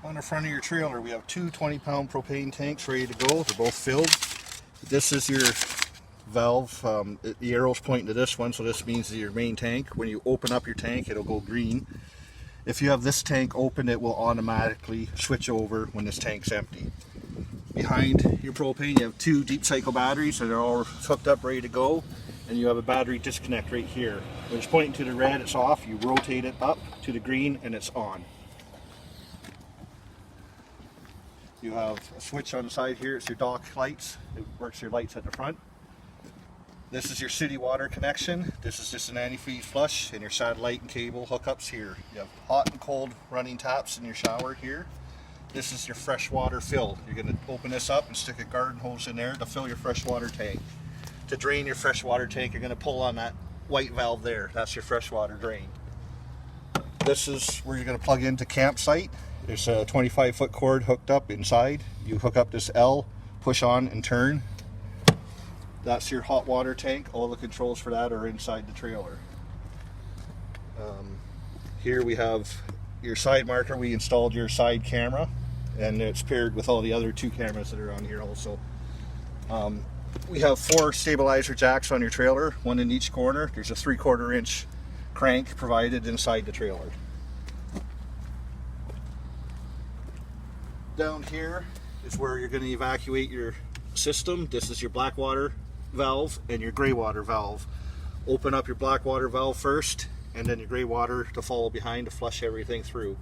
On the front of your trailer, we have two 20-pound propane tanks ready to go. They're both filled. This is your valve. The arrow's pointing to this one, so this means your main tank. When you open up your tank, it'll go green. If you have this tank open, it will automatically switch over when this tank's empty. Behind your propane, you have two deep cycle batteries that are all hooked up, ready to go. And you have a battery disconnect right here. When it's pointing to the red, it's off. You rotate it up to the green, and it's on. You have a switch on the side here. It's your dock lights. It works your lights at the front. This is your city water connection. This is just an antifreeze flush, and your satellite and cable hookups here. You have hot and cold running taps in your shower here. This is your fresh water fill. You're going to open this up and stick a garden hose in there to fill your freshwater tank. To drain your freshwater tank, you're going to pull on that white valve there. That's your freshwater drain. This is where you're going to plug into campsite. There's a 25-foot cord hooked up inside. You hook up this L, push on and turn. That's your hot water tank. All the controls for that are inside the trailer. Here we have your side marker. We installed your side camera, and it's paired with all the other two cameras that are on here also. We have 4 stabilizer jacks on your trailer, one in each corner. There's a 3/4 inch crank provided inside the trailer. Down here is where you're going to evacuate your system. This is your black water valve and your gray water valve. Open up your black water valve first, and then your gray water to follow behind to flush everything through.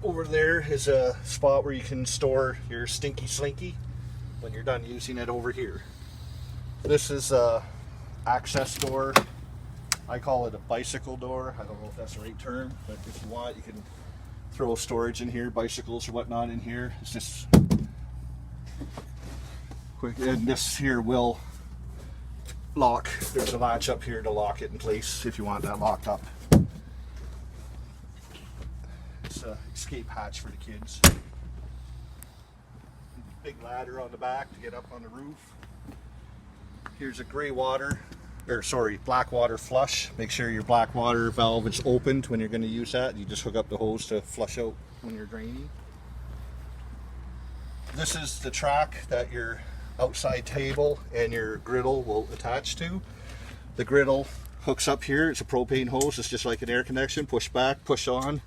Over there is a spot where you can store your stinky slinky when you're done using it over here. This is a access door. I call it a bicycle door. I don't know if that's the right term, but if you want, you can throw storage in here, bicycles or whatnot in here. It's just quick, and this here will lock. There's a latch up here to lock it in place if you want that locked up. It's an escape hatch for the kids. Big ladder on the back to get up on the roof. Here's a black water flush. Make sure your black water valve is opened when you're going to use that. You just hook up the hose to flush out when you're draining. This is the track that your outside table and your griddle will attach to. The griddle hooks up here. It's a propane hose. It's just like an air connection. Push back, push on,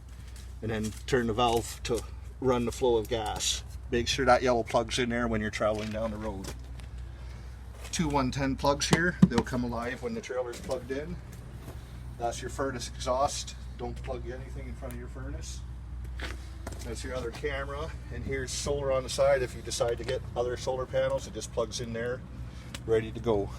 and then turn the valve to run the flow of gas. Make sure that yellow plug's in there when you're traveling down the road. 2 110 plugs here. They'll come alive when the trailer's plugged in. That's your furnace exhaust. Don't plug anything in front of your furnace. That's your other camera. And here's solar on the side. If you decide to get other solar panels, it just plugs in there, ready to go.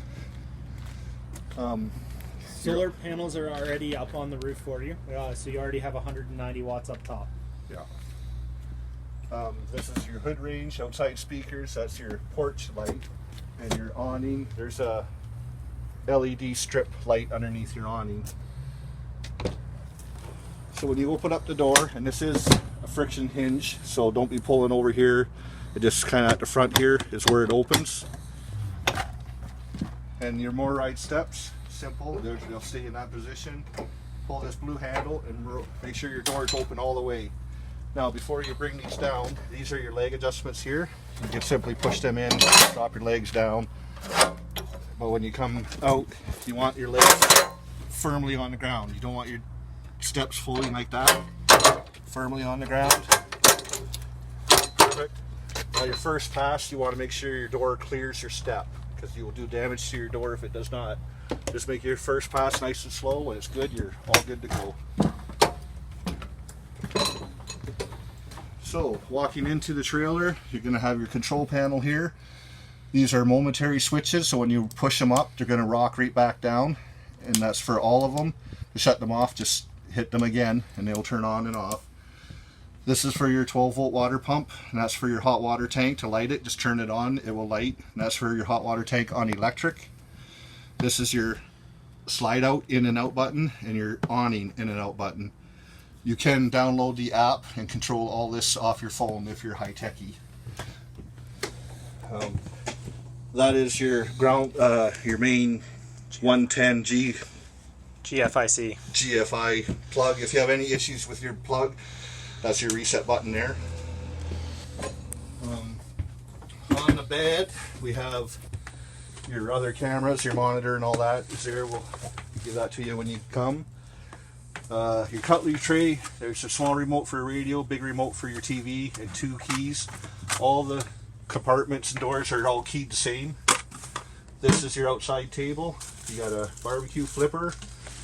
Solar panels are already up on the roof for you, so you already have 190 watts up top. Yeah. This is your hood range, outside speakers. That's your porch light and your awning. There's a LED strip light underneath your awning. So when you open up the door, and this is a friction hinge, so don't be pulling over here. It just kind of at the front here is where it opens. And your more ride steps, simple. They'll stay in that position. Pull this blue handle and make sure your door is open all the way. Now, before you bring these down, these are your leg adjustments here. You can simply push them in, drop your legs down. But when you come out, you want your legs firmly on the ground. You don't want your steps falling like that. Firmly on the ground. Perfect. Now, your first pass, you want to make sure your door clears your step, because you will do damage to your door if it does not. Just make your first pass nice and slow. When it's good, you're all good to go. So, walking into the trailer, you're going to have your control panel here. These are momentary switches, so when you push them up, they're going to rock right back down, and that's for all of them. To shut them off, just hit them again, and they'll turn on and off. This is for your 12-volt water pump, and that's for your hot water tank. To light it, just turn it on, it will light, and that's for your hot water tank on electric. This is your slide out in and out button, and your awning in and out button. You can download the app and control all this off your phone if you're high-techy. That is your ground, your main 110G GFIC. GFI plug. If you have any issues with your plug, that's your reset button there. On the bed, we have your other cameras, your monitor and all that is there. We'll give that to you when you come. Your cutlery tray, there's a small remote for a radio, big remote for your TV, and 2 keys. All the compartments and doors are all keyed the same. This is your outside table. You got a barbecue flipper.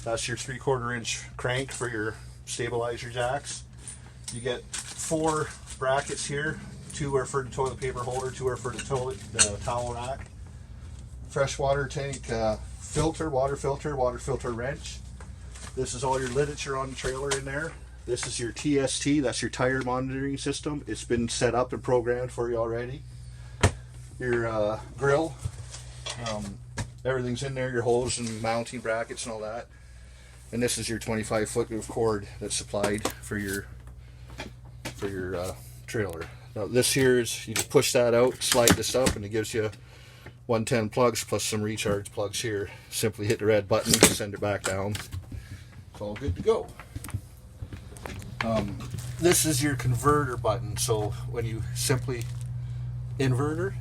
That's your 3/4 inch crank for your stabilizer jacks. You get 4 brackets here. 2 are for the toilet paper holder, 2 are for the towel rack. Freshwater tank water filter wrench. This is all your literature on the trailer in there. This is your TST, that's your tire monitoring system. It's been set up and programmed for you already. Your grill, everything's in there, your hose and mounting brackets and all that. And this is your 25-foot of cord that's supplied for your trailer. Now this here is, you just push that out, slide this up, and it gives you 110 plugs plus some recharge plugs here. Simply hit the red button, send it back down. It's all good to go. This is your converter button. So when you simply inverter,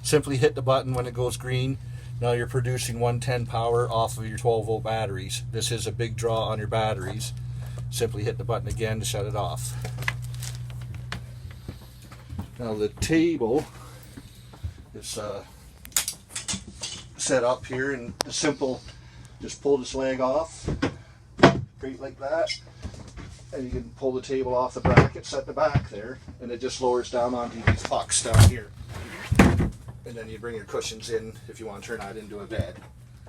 simply hit the button when it goes green. Now you're producing 110 power off of your 12-volt batteries. This is a big draw on your batteries. Simply hit the button again to shut it off. Now the table is set up here, and the simple, just pull this leg off, straight like that, and you can pull the table off the brackets at the back there, and it just lowers down onto these pucks down here. And then you bring your cushions in if you want to turn that into a bed.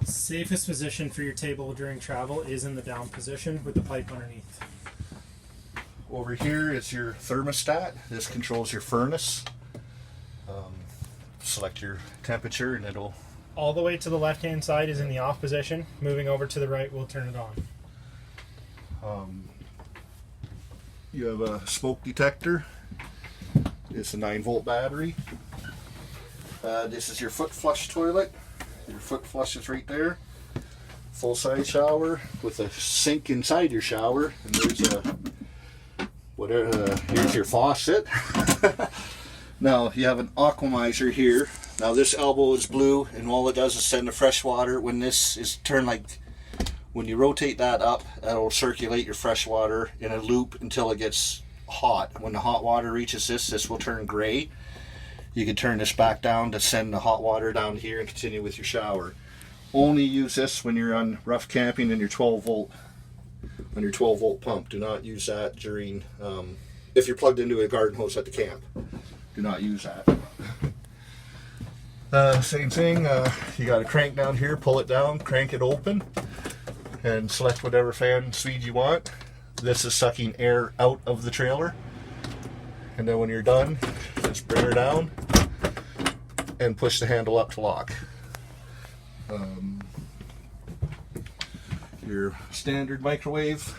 Safest position for your table during travel is in the down position with the pipe underneath. Over here is your thermostat. This controls your furnace. Select your temperature and it'll... All the way to the left-hand side is in the off position. Moving over to the right, we'll turn it on. You have a smoke detector. It's a 9-volt battery. This is your foot flush toilet. Your foot flush is right there. Full-size shower with a sink inside your shower. And there's a... here's your faucet. Now you have an Aquamizer here. Now this elbow is blue, and all it does is send the fresh water. When this is turned, like when you rotate that up, that'll circulate your fresh water in a loop until it gets hot. When the hot water reaches this will turn gray. You can turn this back down to send the hot water down here and continue with your shower. Only use this when you're on rough camping and your 12-volt. On your 12-volt pump. Do not use that during, if you're plugged into a garden hose at the camp. Do not use that. Same thing, you got a crank down here, pull it down, crank it open, and select whatever fan speed you want. This is sucking air out of the trailer. And then when you're done, just bring her down and push the handle up to lock. Your standard microwave,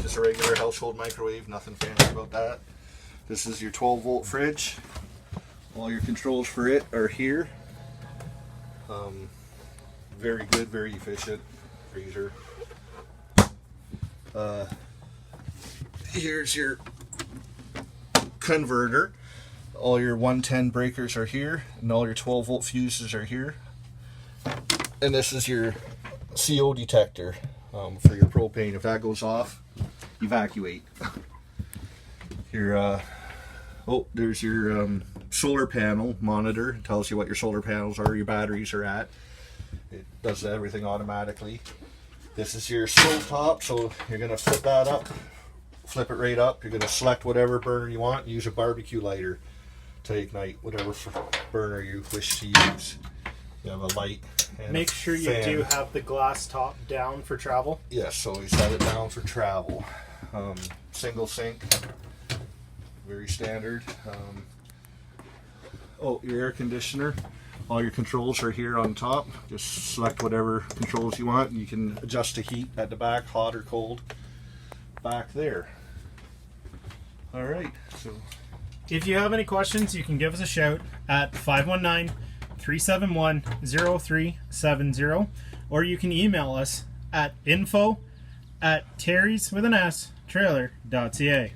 just a regular household microwave, nothing fancy about that. This is your 12-volt fridge. All your controls for it are here. Very good, very efficient freezer. Here's your converter. All your 110 breakers are here, and all your 12-volt fuses are here. And this is your CO detector. For your propane. If that goes off, evacuate. Your there's your solar panel monitor. It tells you what your solar panels are, your batteries are at. It does everything automatically. This is your stove top, so you're gonna flip that up, flip it right up. You're gonna select whatever burner you want. Use a barbecue lighter to ignite whatever burner you wish to use. You have a light. Make sure you do have the glass top down for travel. Yes, so we set it down for travel. Single sink, very standard. Your air conditioner. All your controls are here on top. Just select whatever controls you want. You can adjust the heat at the back, hot or cold, back there. All right. So, if you have any questions, you can give us a shout at 519-371-0370, or you can email us at info@terrys with an S trailer.ca.